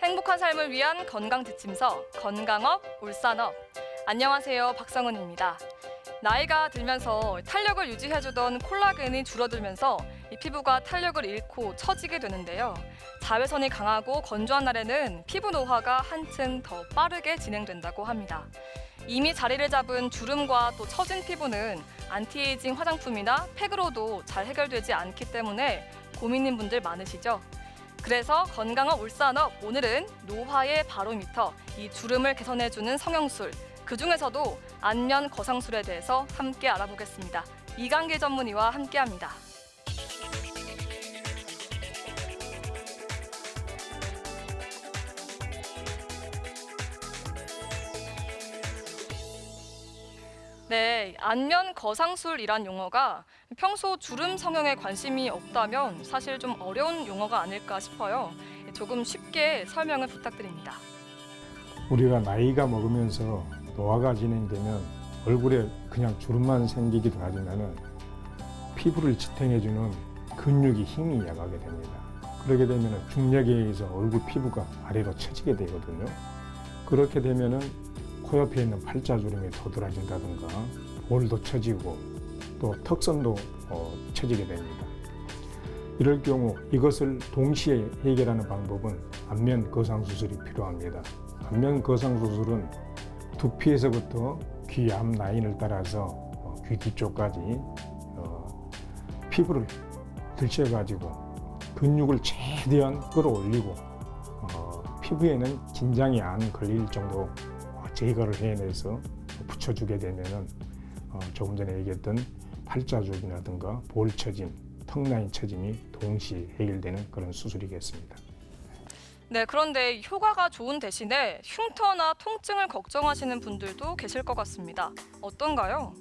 행복한 삶을 위한 건강 지침서 건강업 울산업. 안녕하세요, 박성은입니다. 나이가 들면서 탄력을 유지해주던 콜라겐이 줄어들면서 이 피부가 탄력을 잃고 처지게 되는데요. 자외선이 강하고 건조한 날에는 피부 노화가 한층 더 빠르게 진행된다고 합니다. 이미 자리를 잡은 주름과 또 처진 피부는 안티에이징 화장품이나 팩으로도 잘 해결되지 않기 때문에 고민인 분들 많으시죠? 그래서 건강업 울산업 오늘은 노화의 바로미터, 이 주름을 개선해주는 성형술, 그중에서도 안면 거상술에 대해서 함께 알아보겠습니다. 이강길 전문의와 함께합니다. 네, 안면 거상술이란 용어가 평소 주름 성형에 관심이 없다면 사실 좀 어려운 용어가 아닐까 싶어요. 조금 쉽게 설명을 부탁드립니다. 우리가 나이가 먹으면서 노화가 진행되면 얼굴에 그냥 주름만 생기기도 하지만은 피부를 지탱해주는 근육이 힘이 약하게 됩니다. 그렇게 되면은 중력에 의해서 얼굴 피부가 아래로 처지게 되거든요. 그렇게 되면은 코옆에 있는 팔자주름이 도드라진다든가 볼도 처지고 또 턱선도 처지게 됩니다. 이럴 경우 이것을 동시에 해결하는 방법은 안면 거상수술이 필요합니다. 안면 거상수술은 두피에서부터 귀 앞 라인을 따라서 귀 뒤쪽까지 피부를 들쳐가지고 근육을 최대한 끌어올리고 피부에는 긴장이 안 걸릴 정도 제거를 해내서 붙여주게 되면은 조금 전에 얘기했던 팔자주름이라든가 볼 처짐, 턱 라인 처짐이 동시에 해결되는 그런 수술이겠습니다. 네, 그런데 효과가 좋은 대신에 흉터나 통증을 걱정하시는 분들도 계실 것 같습니다. 어떤가요?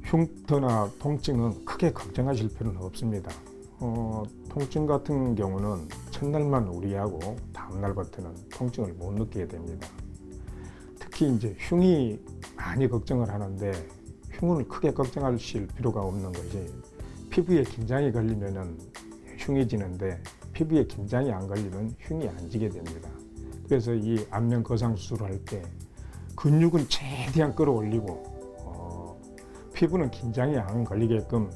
흉터나 통증은 크게 걱정하실 필요는 없습니다. 통증 같은 경우는 첫날만 우리하고 다음날부터는 통증을 못 느끼게 됩니다. 특히 이제 흉이 많이 걱정을 하는데 흉을 크게 걱정하실 필요가 없는 것이 피부에 긴장이 걸리면은 흉이 지는데 피부에 긴장이 안 걸리면 흉이 안 지게 됩니다. 그래서 이 안면 거상 수술을 할 때 근육은 최대한 끌어올리고 피부는 긴장이 안 걸리게끔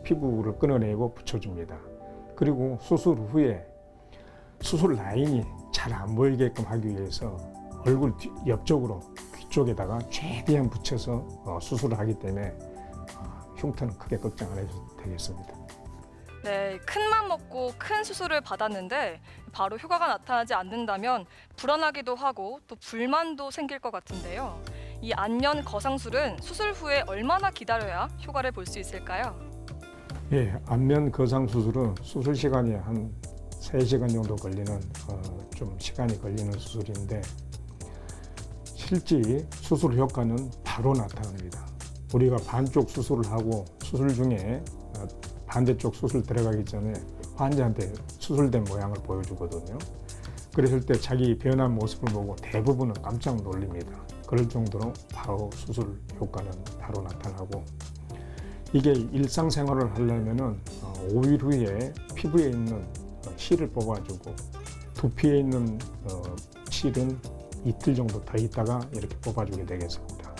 피부를 끊어내고 붙여줍니다. 그리고 수술 후에 수술 라인이 잘 안 보이게끔 하기 위해서 얼굴 옆쪽으로 귀 쪽에다가 최대한 붙여서 수술을 하기 때문에 흉터는 크게 걱정 안 해도 되겠습니다. 네, 큰 맘 먹고 큰 수술을 받았는데 바로 효과가 나타나지 않는다면 불안하기도 하고 또 불만도 생길 것 같은데요. 이 안면 거상술은 수술 후에 얼마나 기다려야 효과를 볼 수 있을까요? 예, 안면 거상 수술은 수술 시간이 한 3시간 정도 걸리는 좀 시간이 걸리는 수술인데 실제 수술 효과는 바로 나타납니다. 우리가 반쪽 수술을 하고 수술 중에 반대쪽 수술 들어가기 전에 환자한테 수술된 모양을 보여주거든요. 그랬을 때 자기 변한 모습을 보고 대부분은 깜짝 놀랍니다. 그럴 정도로 바로 수술 효과는 바로 나타나고 이게 일상생활을 하려면은 5일 후에 피부에 있는 실을 뽑아주고 두피에 있는 실은 이틀 정도 더 있다가 이렇게 뽑아주게 되겠습니다.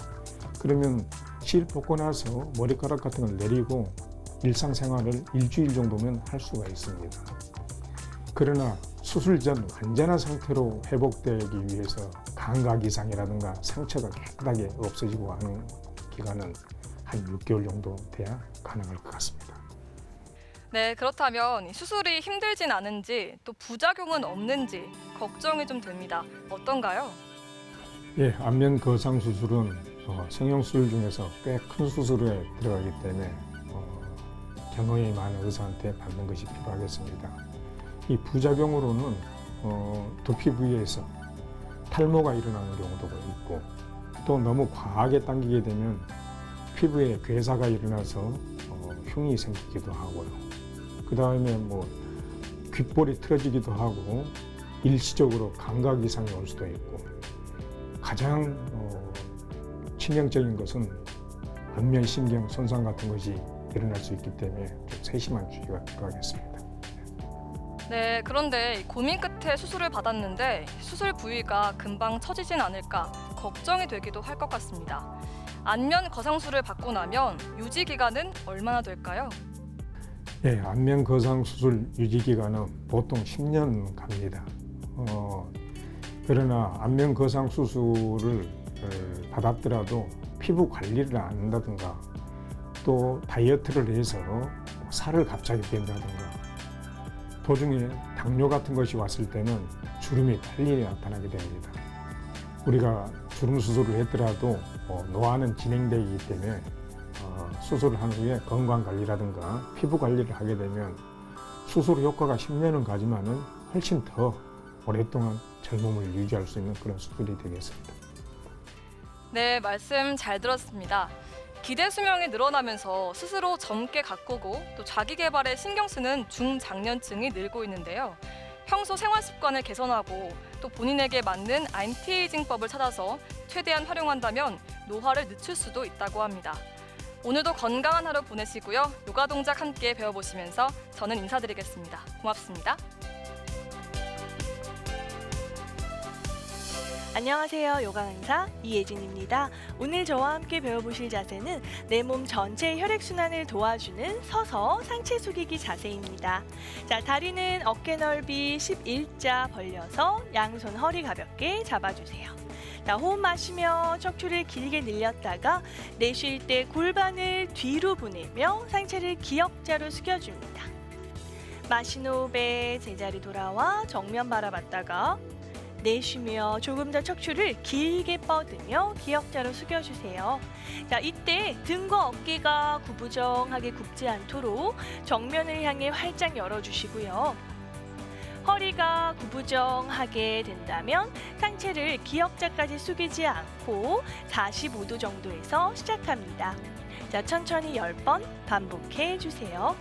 그러면 실 뽑고 나서 머리카락 같은 걸 내리고 일상생활을 일주일 정도면 할 수가 있습니다. 그러나 수술 전 완전한 상태로 회복되기 위해서 감각 이상이라든가 상처가 깨끗하게 없어지고 하는 기간은 한 6개월 정도 돼야 가능할 것 같습니다. 네, 그렇다면 수술이 힘들진 않은지 또 부작용은 없는지 걱정이 좀 됩니다. 어떤가요? 예, 안면 거상 수술은 성형수술 중에서 꽤 큰 수술에 들어가기 때문에 경험이 많은 의사한테 받는 것이 필요하겠습니다. 이 부작용으로는 두피 부위에서 탈모가 일어나는 경우도 있고 또 너무 과하게 당기게 되면 피부에 괴사가 일어나서 흉이 생기기도 하고요. 그 다음에 귓볼이 틀어지기도 하고 일시적으로 감각 이상이 올 수도 있고 가장 치명적인 것은 안면신경 손상 같은 것이 일어날 수 있기 때문에 좀 세심한 주의가 필요하겠습니다. 네, 그런데 고민 끝에 수술을 받았는데 수술 부위가 금방 처지진 않을까 걱정이 되기도 할 것 같습니다. 안면 거상술을 받고 나면 유지 기간은 얼마나 될까요? 예, 안면 거상 수술 유지 기간은 보통 10년 갑니다. 그러나 안면 거상 수술을 받았더라도 피부 관리를 안 한다든가 또 다이어트를 해서 살을 갑자기 뺀다든가 도중에 당뇨 같은 것이 왔을 때는 주름이 빨리 나타나게 됩니다. 우리가 주름 수술을 했더라도 노화는 진행되기 때문에 수술을 한 후에 건강 관리라든가 피부 관리를 하게 되면 수술 효과가 10년은 가지만은 훨씬 더 오랫동안 젊음을 유지할 수 있는 그런 수술이 되겠습니다. 네, 말씀 잘 들었습니다. 기대 수명이 늘어나면서 스스로 젊게 가꾸고 또 자기 개발에 신경 쓰는 중장년층이 늘고 있는데요. 평소 생활 습관을 개선하고 또 본인에게 맞는 안티에이징법을 찾아서 최대한 활용한다면 노화를 늦출 수도 있다고 합니다. 오늘도 건강한 하루 보내시고요. 요가 동작 함께 배워보시면서 저는 인사드리겠습니다. 고맙습니다. 안녕하세요. 요가 강사 이예진입니다. 오늘 저와 함께 배워보실 자세는 내 몸 전체 혈액순환을 도와주는 서서 상체 숙이기 자세입니다. 자, 다리는 어깨 넓이 11자 벌려서 양손 허리 가볍게 잡아주세요. 자, 호흡 마시며 척추를 길게 늘렸다가 내쉴 때 골반을 뒤로 보내며 상체를 기역자로 숙여줍니다. 마신 호흡에 제자리 돌아와 정면 바라봤다가 내쉬며 조금 더 척추를 길게 뻗으며 기역자로 숙여주세요. 자, 이때 등과 어깨가 구부정하게 굽지 않도록 정면을 향해 활짝 열어주시고요. 허리가 구부정하게 된다면 상체를 기역자까지 숙이지 않고 45도 정도에서 시작합니다. 자, 천천히 10번 반복해 주세요.